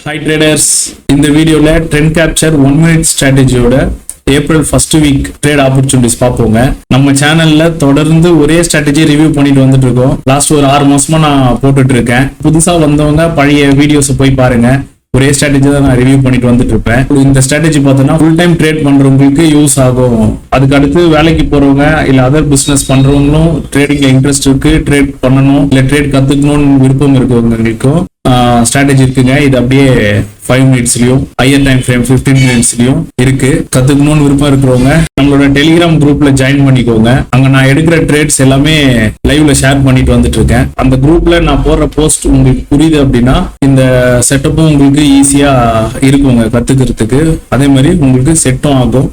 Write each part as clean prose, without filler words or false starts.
Hi traders, இந்த வீடியோல trend capture 1 minute ஸ்ட்ராட்டஜியோட April first week trade opportunities பார்ப்போங்க. நம்ம சேனல்ல தொடர்ந்து ஒரே ஸ்ட்ராட்டஜி ரிவ்யூ பண்ணிட்டு வந்துட்டு இருக்கோம். லாஸ்ட் ஒரு 6 மாசமா நான் போட்டுட்டு இருக்கேன். புதுசா வந்தவங்க பழைய வீடியோஸ் போய் பாருங்க. ஒரே ஸ்ட்ராட்டஜி தான் நான் ரிவ்யூ பண்ணிட்டு வந்துட்டு இருப்பேன். இந்த ஸ்ட்ராட்டஜி பார்த்தோம்னா ஃபுல் டைம் ட்ரேட் பண்றவங்களுக்கு யூஸ் ஆகும். அதுக்கு அடுத்து வேலைக்கு போறவங்க இல்ல அதர் பிசினஸ் பண்றவங்களும் ட்ரேடிங்ல இன்ட்ரெஸ்ட் இருக்கு, ட்ரேட் பண்ணணும் இல்ல ட்ரேட் கத்துக்கணும்னு விருப்பம் இருக்கவங்களுக்கும் ஸ்ட்ராட்டஜி இருக்குங்க. இது அப்படியே 5 minutesலயும் ஹையர் டைம் ஃப்ரேம் 15 minutesலயும் இருக்கு. கத்துக்கணும்னு விருப்பம் இருக்கிறவங்க நம்மளோட டெலிகிராம் குரூப்ல ஜாயின் பண்ணிக்கோங்க. அங்க நான் எடுக்கிற ட்ரேட்ஸ் எல்லாமே லைவ்ல ஷேர் பண்ணிட்டு வந்துட்டு இருக்கேன். அந்த குரூப்ல நான் போடுற போஸ்ட் உங்களுக்கு புரியுது அப்படின்னா இந்த செட்டப்பும் உங்களுக்கு ஈஸியா இருக்குங்க கத்துக்கிறதுக்கு. அதே மாதிரி உங்களுக்கு செட்டும் ஆகும்.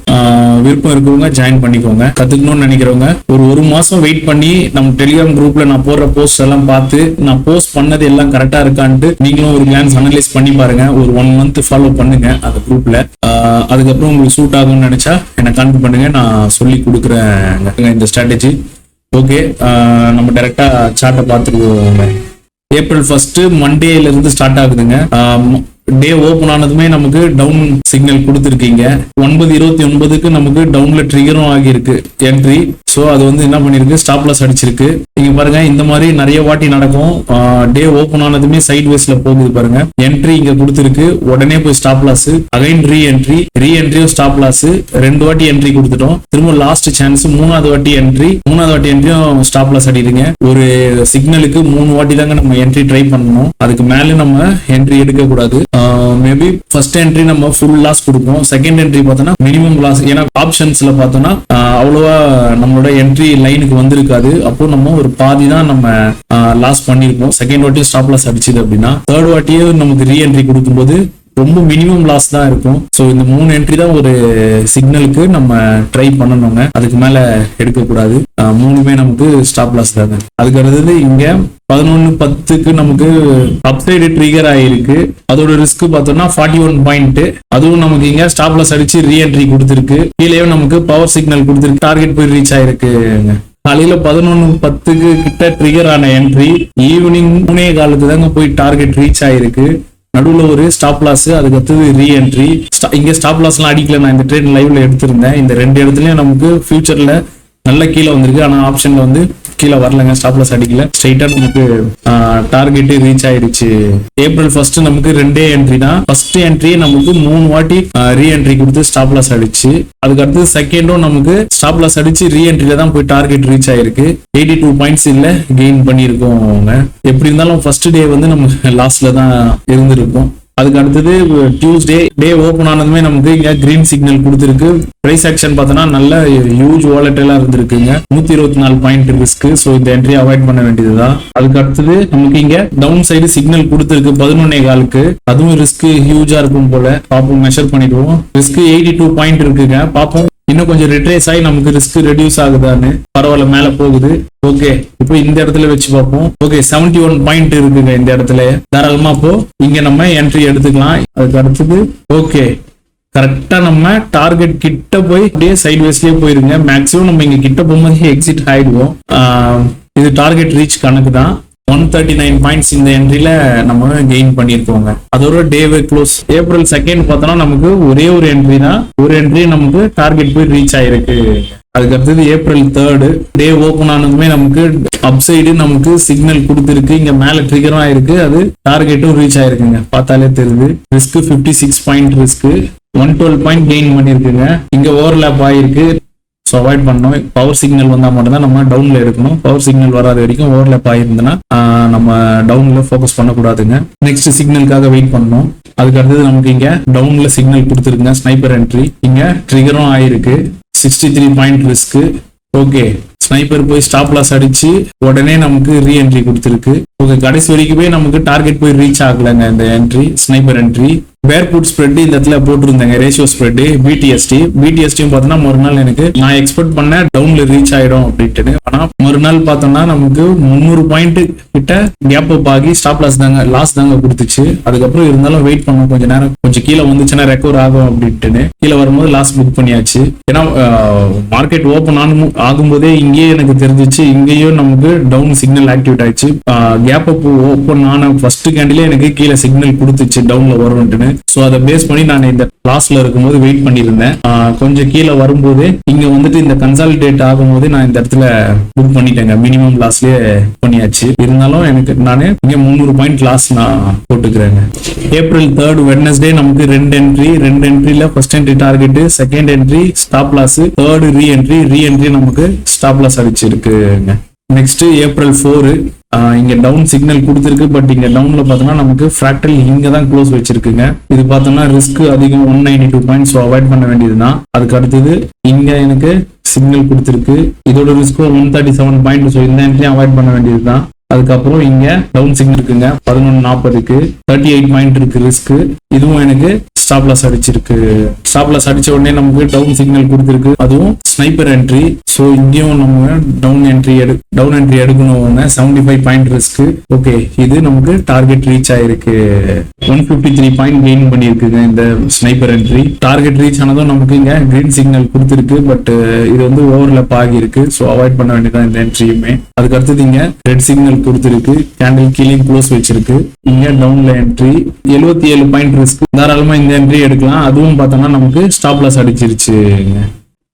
விருப்பம் இருக்கிறவங்க ஜாயின் பண்ணிக்கோங்க. கத்துக்கணும்னு நினைக்கிறவங்க ஒரு மாசம் வெயிட் பண்ணி நம்ம டெலிகிராம் குரூப்ல நான் போடுற போஸ்ட் எல்லாம் பார்த்து நான் போஸ்ட் பண்ணது எல்லாம் கரெக்டா இருக்கான்ட்டு நீங்களும் ஒரு கிளான்ஸ் அனலைஸ் பண்ணி பாருங்க. ஒரு 1 month ஃபாலோ பண்ணுங்க அந்த குரூப்ல. அதுக்கப்புறம் உங்களுக்கு சூட் ஆகும்னு நினைச்சா என்ன கான்டாக்ட் பண்ணுங்க, நான் சொல்லி கொடுக்குறேன் இந்த ஸ்ட்ராட்டஜி. ஓகே, நம்ம டைரக்டா சார்ட்டை பார்த்துருவோம். ஏப்ரல் 1 மண்டேல இருந்து ஸ்டார்ட் ஆகுதுங்க. டே ஓபன் ஆனதுமே நமக்கு டவுன் சிக்னல் கொடுத்துருக்கீங்க. 9:29க்கு நமக்கு டவுன்ல ட்ரிகரும் ஆகியிருக்கு என்ட்ரி. ஸோ அது வந்து என்ன பண்ணிருக்கு, ஸ்டாப் லாஸ் அடிச்சிருக்கு. நீங்க பாருங்க, இந்த மாதிரி நிறைய வாட்டி நடக்கும். டே ஓபன் ஆனதுமே சைட் வேஸ்ல போகுது பாருங்க. என்ட்ரி இங்க கொடுத்துருக்கு, உடனே போய் ஸ்டாப் லாஸ், அகைன் ரீஎன்ட்ரியும் ஸ்டாப் லாஸ். 2 வாட்டி என்ட்ரி கொடுத்துட்டோம். திரும்ப லாஸ்ட் சான்ஸ் 3வது வாட்டி என்ட்ரியும் ஸ்டாப் லாஸ் அடிடுங்க. ஒரு சிக்னலுக்கு 3 வாட்டி தாங்க நம்ம என்ட்ரி ட்ரை பண்ணணும். அதுக்கு மேல நம்ம என்ட்ரி எடுக்க கூடாது. மேபி ஃபர்ஸ்ட் என்ட்ரி நம்ம ஃபுல் லாஸ் கொடுப்போம். செகண்ட் என்ட்ரி பார்த்தோம்னா மினிமம் லாஸ். ஏன்னா ஆப்ஷன்ஸ்ல பார்த்தோம்னா அவ்வளவா நம்மளோட என்ட்ரி லைனுக்கு வந்திருக்காது. அப்போ நம்ம ஒரு பாதி தான் நம்ம லாஸ் பண்ணிருப்போம். செகண்ட் வாட்டியும் ஸ்டாப் லாஸ் அடிச்சது அப்படின்னா தேர்ட் வாட்டியும் நமக்கு ரீஎன்ட்ரி கொடுக்கும்போது ரொம்ப மினிமம் லாஸ் தான் இருக்கும். ஸோ இந்த 3 என்ட்ரி தான் ஒரு சிக்னலுக்கு நம்ம ட்ரை பண்ணணுங்க. அதுக்கு மேல எடுக்கக்கூடாது. 3மே நமக்கு ஸ்டாப் லாஸ் தாங்க. அதுக்கு அடுத்தது இங்க 11:10க்கு நமக்கு அப்சைடு ட்ரிகர் ஆயிருக்கு. அதோட ரிஸ்க் பார்த்தோம்னா 41 பாயிண்ட். அதுவும் நமக்கு இங்க ஸ்டாப் லாஸ் அடிச்சு ரீஎன்ட்ரி கொடுத்துருக்கு. கீழேயும் நமக்கு பவர் சிக்னல் கொடுத்துருக்கு. டார்கெட் போய் ரீச் ஆயிருக்கு. காலையில 11:10க்கு கிட்ட ட்ரிகர் ஆன என்ட்ரி ஈவினிங் 3:15 தாங்க போய் டார்கெட் ரீச் ஆயிருக்கு. நடுவுல ஒரு ஸ்டாப் லாஸ், அதுக்கு அடுத்தது ரீஎன்ட்ரி. இங்க ஸ்டாப் லாஸ் எல்லாம் அடிக்கல. நான் இந்த ட்ரேட் லைவ்ல எடுத்திருந்தேன். இந்த 2 இடத்துலயும் நமக்கு ஃபியூச்சர்ல நல்ல கீழே வந்திருக்கு. ஆனா ஆப்ஷன்ல வந்து கீழே வரலங்க. ஸ்டாப் லாஸ் அடிக்கல. ஸ்ட்ரைட்டா நமக்கு டார்கெட் ரீச் ஆயிடுச்சு. ஏப்ரல் 1 நமக்கு 2 என்ட்ரி தான். ஃபர்ஸ்ட் என்ட்ரி நமக்கு 3 வாட்டி ரீஎன்ட்ரி கொடுத்து ஸ்டாப் லாஸ் அடிச்சு, அதுக்கு அடுத்து செகண்டும் நமக்கு ஸ்டாப் லாஸ் அடிச்சு ரீஎன்ட்ரில தான் போய் டார்கெட் ரீச் ஆயிருக்கு. 82 பாயிண்ட்ஸ் இல்ல கெயின் பண்ணிருக்கோம். எப்படி இருந்தாலும் ஃபர்ஸ்ட் டே வந்து நம்ம லாஸ்ட்ல தான் இருந்திருக்கும். அதுக்கு அடுத்தது டியூஸ்டே டே ஓபன் ஆனதுமே நமக்கு இங்க கிரீன் சிக்னல் கொடுத்துருக்கு. பிரைஸ் ஆக்ஷன் பார்த்தோன்னா நல்ல ஹியூஜ் வாலட்டைலா இருந்திருக்குங்க. 124 point risk. ஸோ இந்த என்ட்ரி அவாய்ட் பண்ண வேண்டியதுதான். அதுக்கு அடுத்தது நமக்கு இங்க டவுன் சைடு சிக்னல் கொடுத்துருக்கு 11:15க்கு. அதுவும் ரிஸ்க் ஹியூஜா இருக்கும் போல. பார்ப்போம், மெஷர் பண்ணிடுவோம். ரிஸ்க் 82 பாயிண்ட் இருக்குங்க. பார்ப்போம் இன்னும் கொஞ்சம் ரிட்ரேஸ் ஆகி நமக்கு ரிஸ்க் ரெடியூஸ் ஆகுதான்னு. பரவாயில்ல, மேல போகுது. ஓகே, இப்போ இந்த இடத்துல வச்சு பார்ப்போம். ஓகே, 71 பாயிண்ட் இருக்குங்க இந்த இடத்துல. தாராளமா அப்போ இங்க நம்ம என்ட்ரி எடுத்துக்கலாம். அதுக்கு அடுத்தது ஓகே, கரெக்டா நம்ம டார்கெட் கிட்ட போய் அப்படியே சைட் வேஸ்லயே போயிருங்க. மேக்ஸிமம் நம்ம இங்க கிட்ட போகும்போது எக்ஸிட் ஆயிடுவோம். இது டார்கெட் ரீச் கணக்கு தான். 139 பாயிண்ட்ஸ் இந்த என்ட்ரில நம்ம கெயின் பண்ணிருக்கோங்க. அதோட டேவே க்ளோஸ். ஏப்ரல் 2 பார்த்தோம்னா நமக்கு ஒரே ஒரு என்ட்ரி தான். ஒரு என்ட்ரி நமக்கு டார்கெட் போய் ரீச் ஆயிருக்கு. அதுக்கு அடுத்தது ஏப்ரல் 3 டே ஓபன் ஆனதுமே நமக்கு அப்சைடு நமக்கு சிக்னல் கொடுத்துருக்கு. இங்க மேல ட்ரிகரும் ஆயிருக்கு. அது டார்கெட்டும் ரீச் ஆயிருக்குங்க. பார்த்தாலே தெரியுது. Risk 56 point risk. 112 point gain பண்ணிருக்குங்க. இங்க ஓவர்லேப் ஆயிருக்கு. ஸோ அவாய்ட் பண்ணணும். பவர் சிக்னல் வந்தா மட்டும்தான் நம்ம டவுன்ல எடுக்கணும். பவர் சிக்னல் வராத வரைக்கும் ஓவர்லேப் ஆயிருந்ததுன்னா நம்ம டவுன்ல ஃபோக்கஸ் பண்ணக்கூடாதுங்க. நெக்ஸ்ட் சிக்னலுக்காக வெயிட் பண்ணணும். அதுக்கு அடுத்தது நமக்கு இங்க டவுன்ல சிக்னல் கொடுத்துருக்குங்க. ஸ்னைப்பர் என்ட்ரி இங்க ட்ரிகரும் ஆயிருக்கு. 63 பாயிண்ட் ரிஸ்க். ஓகே, ஸ்னைப்பர் போய் ஸ்டாப் லாஸ் அடிச்சு உடனே நமக்கு ரீஎன்ட்ரி கொடுத்துருக்கு. ஓகே, கடைசி வரைக்குமே நமக்கு டார்கெட் போய் ரீச் ஆகலங்க இந்த என்ட்ரி, ஸ்னைப்பர் என்ட்ரி. பேர் புட் ஸ்ப்ரெட் இந்த இடத்துல போட்டிருந்தாங்க ரேஷியோ ஸ்ப்ரெட் பிடிஎஸ்டியும் பார்த்தோம்னா மறுநாள் எனக்கு நான் எக்ஸ்பெக்ட் பண்ண டவுன்ல ரீச் ஆயிடும் அப்படின்ட்டு. ஆனா மறுநாள் பார்த்தோம்னா நமக்கு 300 பாயிண்ட் கிட்ட கேப் அப் ஆகி ஸ்டாப் லாஸ் தாங்க கொடுத்துச்சு. அதுக்கப்புறம் இருந்தாலும் வெயிட் பண்ணோம் கொஞ்ச நேரம், கொஞ்சம் கீழே வந்துச்சுன்னா ரெக்கவர் ஆகும் அப்படின்ட்டு கீழே வரும்போது லாஸ் புக் பண்ணியாச்சு. ஏன்னா மார்க்கெட் ஓப்பன் ஆகும்போதே இங்கேயே எனக்கு தெரிஞ்சிச்சு, இங்கேயும் நமக்கு டவுன் சிக்னல் ஆக்டிவேட் ஆயிடுச்சு. கேப் அப் ஓப்பன் ஆன ஃபர்ஸ்ட் கேண்டிலே எனக்கு கீழே சிக்னல் கொடுத்துச்சு டவுன்ல வரும்னு. ஸோ அதை பேஸ் பண்ணி நான் இந்த லாஸ்ல இருக்கும்போது வெயிட் பண்ணியிருந்தேன். கொஞ்சம் கீழே வரும்போது இங்க வந்துட்டு இந்த கன்சாலிடேட் ஆகும்போது நான் இந்த இடத்துல புக் பண்ணிட்டேங்க, மினிமம் லாஸ்லயே பண்ணியாச்சு. இருந்தாலும் எனக்கு நானே இங்க 300 பாயிண்ட் லாஸ் நான் போட்டுக்கிறேங்க. ஏப்ரல் 3rd வெட்னஸ்டே நமக்கு 2 என்ட்ரில first entry target, second entry stop loss, third reentry நமக்கு ஸ்டாப் லாஸ் அடிச்சிருக்குங்க. நெக்ஸ்ட் ஏப்ரல் 4 இங்க டவுன் சிக்னல் கொடுத்துருக்கு. பட் இங்க டவுன்ல பார்த்தோம்னா நமக்கு ஃபிராக்டல் இங்க தான் க்ளோஸ் வச்சிருக்குங்க. இது பார்த்தோம்னா ரிஸ்க் அதிகம் 192 பாயிண்ட்ஸ் அவாய்ட் பண்ண வேண்டியதுதான். அதுக்கு அடுத்தது இங்க எனக்கு சிக்னல் கொடுத்துருக்கு, இதோட ரிஸ்க் 137 பாயிண்ட். ஸோ இந்த என்ட்ரியும் அவாய்ட் பண்ண வேண்டியதுதான். அதுக்கப்புறம் இங்க டவுன் சிக்னல் இருக்குங்க 1140க்கு 38 பாயிண்ட் இருக்கு ரிஸ்க். இதுவும் எனக்கு ஸ்டாப் லாஸ் அடிச்சிருக்கு. ஸ்டாப் லாஸ் அடிச்ச உடனே நமக்கு டவுன் சிக்னல் கொடுத்துருக்கு, அதுவும் ஸ்னைப்பர் என்ட்ரி. ஸோ இங்கேயும் நம்ம டவுன் என்ட்ரி எடுக்கணும். 75 பாயிண்ட் ரிஸ்க். ஓகே, இது நமக்கு டார்கெட் ரீச் ஆயிருக்கு. 153 பாயிண்ட் கெயின் பண்ணிருக்குங்க இந்த ஸ்னைப்பர் என்ட்ரி. டார்கெட் ரீச் ஆனதும் நமக்கு இங்க கிரீன் சிக்னல் கொடுத்துருக்கு. பட் இது வந்து ஓவர்லப் ஆகி இருக்கு. ஸோ அவாய்ட் பண்ண வேண்டியதான் இந்த என்ட்ரியுமே. அதுக்கு அடுத்தது இங்க ரெட் சிக்னல் கொடுத்துருக்கு, கேண்டில் கீழே க்ளோஸ் வச்சிருக்கு. இங்க டவுன்ல என்ட்ரி 77 பாயிண்ட் ரிஸ்க். தாராளமா இந்த என்ட்ரி எடுக்கலாம். அதுவும் பார்த்தோம்னா நமக்கு ஸ்டாப் லாஸ் அடிச்சிருச்சு.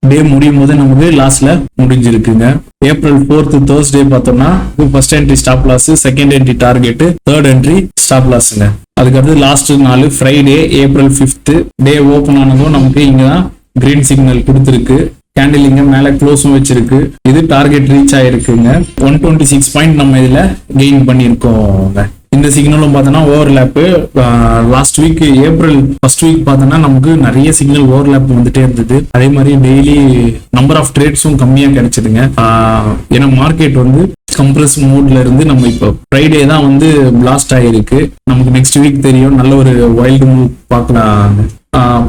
டே முடியும் போது நமக்கு லாஸ்ட்ல முடிஞ்சிருக்குங்க. ஏப்ரல் 4th Thursday பார்த்தோம்னா first entry stop loss, second entry target, third entry ஸ்டாப் லாஸ்ங்க. அதுக்கடுத்து லாஸ்ட் நாள் ஃப்ரைடே ஏப்ரல் 5th டே ஓபன் ஆனதும் நமக்கு இங்கதான் கிரீன் சிக்னல் கொடுத்துருக்கு. கேண்டில் இங்க மேல க்ளோஸும் வச்சிருக்கு. இது டார்கெட் ரீச் ஆயிருக்குங்க. 126 பாயிண்ட் நம்ம இதுல கெயின் பண்ணிருக்கோங்க. இந்த சிக்னலும் பார்த்தோன்னா overlap. Last week April first week பார்த்தோன்னா நமக்கு நிறைய சிக்னல் ஓவர்லேப் வந்துட்டே இருந்தது. அதே மாதிரி டெய்லி நம்பர் ஆஃப் ட்ரேட்ஸும் கம்மியா கிடைச்சதுங்க. ஏன்னா மார்க்கெட் வந்து கம்ப்ரஸ் மோட்ல இருந்து நம்ம இப்போ ஃப்ரைடே தான் வந்து பிளாஸ்ட் ஆயிருக்கு. நமக்கு நெக்ஸ்ட் வீக் தெரியும், நல்ல ஒரு வைல்டு மூவ் பார்க்கலாம்.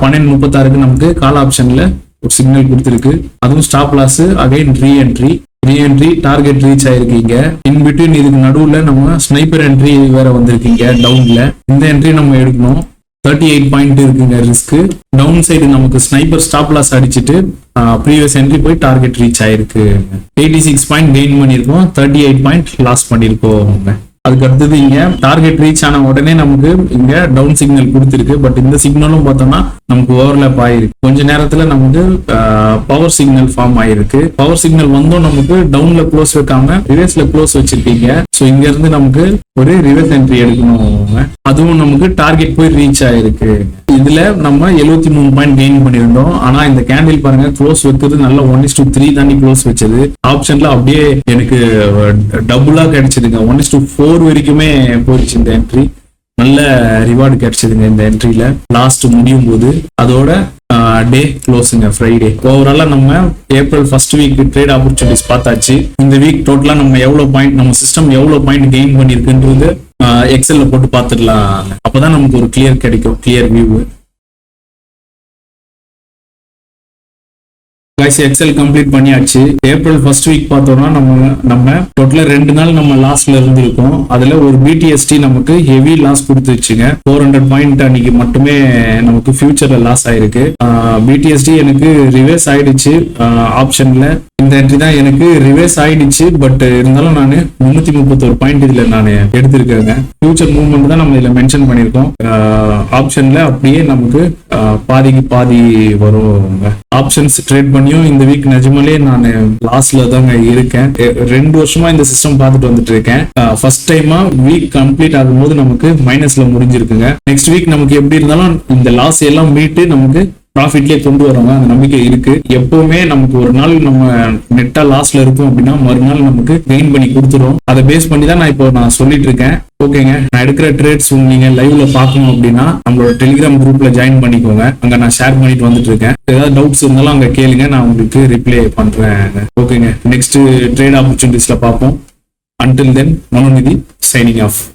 12:36க்கு நமக்கு கால் ஆப்ஷன்ல ஒரு சிக்னல் கொடுத்துருக்கு. அதுவும் stop loss, again reentry target reach ஆயிருக்கீங்க. இன் பிட்வீன் இதுக்கு நடுவுல நம்ம ஸ்னைப்பர் என்ட்ரி வேற வந்திருக்கீங்க டவுன்ல. இந்த என்ட்ரி நம்ம எடுக்கணும். 38 பாயிண்ட் இருக்குங்க ரிஸ்க். டவுன் சைடு நமக்கு ஸ்னைப்பர் ஸ்டாப் லாஸ் அடிச்சுட்டு ப்ரீவியஸ் என்ட்ரி போய் டார்கெட் ரீச் ஆயிருக்கு. 86 பாயிண்ட் கெயின் பண்ணிருக்கோம், 38 பாயிண்ட் லாஸ் பண்ணிருக்கோம். அதுக்கு அடுத்தது இங்க டார்கெட் ரீச் ஆன உடனே நமக்கு இங்க டவுன் சிக்னல் கொடுத்துருக்கு. பட் இந்த சிக்னலும் பார்த்தோம்னா நமக்கு ஓவர்லேப் ஆயிருக்கு. கொஞ்ச நேரத்துல நமக்கு பவர் சிக்னல் ஃபார்ம் ஆயிருக்கு. பவர் சிக்னல் வந்தும் நமக்கு டவுன்ல க்ளோஸ் வைக்காம ரிவர்ஸ்ல க்ளோஸ் வச்சிருக்கீங்க. ஸோ இங்க இருந்து நமக்கு ஒரு ரிவர்ஸ் என்ட்ரி எடுக்கணும். அதுவும் நமக்கு டார்கெட் போய் ரீச் ஆயிருக்கு. இதுல நம்ம 73 பாயிண்ட் கெயின் பண்ணிருந்தோம். ஆனா இந்த கேண்டில் பாருங்க க்ளோஸ் வைக்கிறது நல்ல 1:3 தாண்டி க்ளோஸ் வச்சது. ஆப்ஷன்ல அப்படியே எனக்கு டபுளா கிடைச்சதுங்க. 1:4 வரைக்குமே போயிடுச்சு இந்த என்ட்ரி. நல்ல ரிவார்டு கிடைச்சதுங்க இந்த என்ட்ரில லாஸ்ட் முடியும் போது. அதோட டே க்ளோஸுங்க ஃப்ரைடே. ஓவராலா நம்ம April first week trade opportunities பார்த்தாச்சு. இந்த வீக் டோட்டலா நம்ம எவ்வளவு பாயிண்ட், நம்ம சிஸ்டம் எவ்வளவு பாயிண்ட் கெயின் பண்ணிருக்குன்றது எக்ஸல்ல போட்டு பார்த்துடலாம். அப்பதான் நமக்கு ஒரு கிளியர் வியூ. எக்ஸல் கம்ப்ளீட் பண்ணியாச்சு. ஏப்ரல் ஃபர்ஸ்ட் வீக் பார்த்தோம்னா நம்ம டோட்டலா 2 நாள் நம்ம லாஸ்ட்ல இருந்திருக்கோம். அதுல ஒரு பிடிஎஸ்டி நமக்கு ஹெவி லாஸ் கொடுத்துச்சுங்க. 400 பாயிண்ட் அன்னைக்கு மட்டுமே நமக்கு ஃபியூச்சர்ல லாஸ் ஆயிருக்கு. பிடிஎஸ்டி எனக்கு ரிவர்ஸ் ஆயிடுச்சு ஆப்ஷன்ல. இந்த என்ட்ரி தான் எனக்கு ரிவர்ஸ் ஆயிடுச்சு. பட் இருந்தாலும் நான் 331 பாயிண்ட் இதுல நான் எடுத்திருக்கேங்க. ஃபியூச்சர் மூவ்மெண்ட் தான் நம்ம இதுல மென்ஷன் பண்ணிருக்கோம். ஆப்ஷன்ல அப்படியே நமக்கு பாதிக்கு பாதி வரும். ஆப்ஷன்ஸ் ட்ரேட் பண்ணியும் இந்த வீக் நிஜமாலே நான் லாஸ்ல தாங்க இருக்கேன். 2 வருஷமா இந்த சிஸ்டம் பார்த்துட்டு வந்துட்டு இருக்கேன். ஃபர்ஸ்ட் டைமா வீக் கம்ப்ளீட் ஆகும்போது நமக்கு மைனஸ்ல முடிஞ்சிருக்குங்க. நெக்ஸ்ட் வீக் நமக்கு எப்படி இருந்தாலும் இந்த லாஸ் எல்லாம் மீட்டு நமக்கு ப்ராஃபிட்லயே கொண்டு வரவங்க அந்த நம்பிக்கை இருக்கு. எப்பவுமே நமக்கு ஒரு நாள் நம்ம நெட்டா லாஸ்ல இருக்கும் அப்படின்னா மறுநாள் நமக்கு கெயின் பண்ணி கொடுத்துரும். அதை பேஸ் பண்ணி தான் நான் சொல்லிட்டு இருக்கேன். ஓகேங்க, நான் எடுக்கிற ட்ரேட்ஸ் நீங்க லைவ்ல பார்க்கணும் அப்படின்னா நம்மளோட டெலிகிராம் குரூப்ல ஜாயின் பண்ணிக்கோங்க. அங்க நான் ஷேர் பண்ணிட்டு வந்துட்டு இருக்கேன். ஏதாவது டவுட்ஸ் இருந்தாலும் அங்க கேளுங்க, நான் உங்களுக்கு ரிப்ளை பண்றேன். ஓகேங்க, நெக்ஸ்ட் ட்ரேட் ஆப்பர்ச்சுனிட்டிஸ்ல பார்ப்போம். Until then, Manonidhi signing off.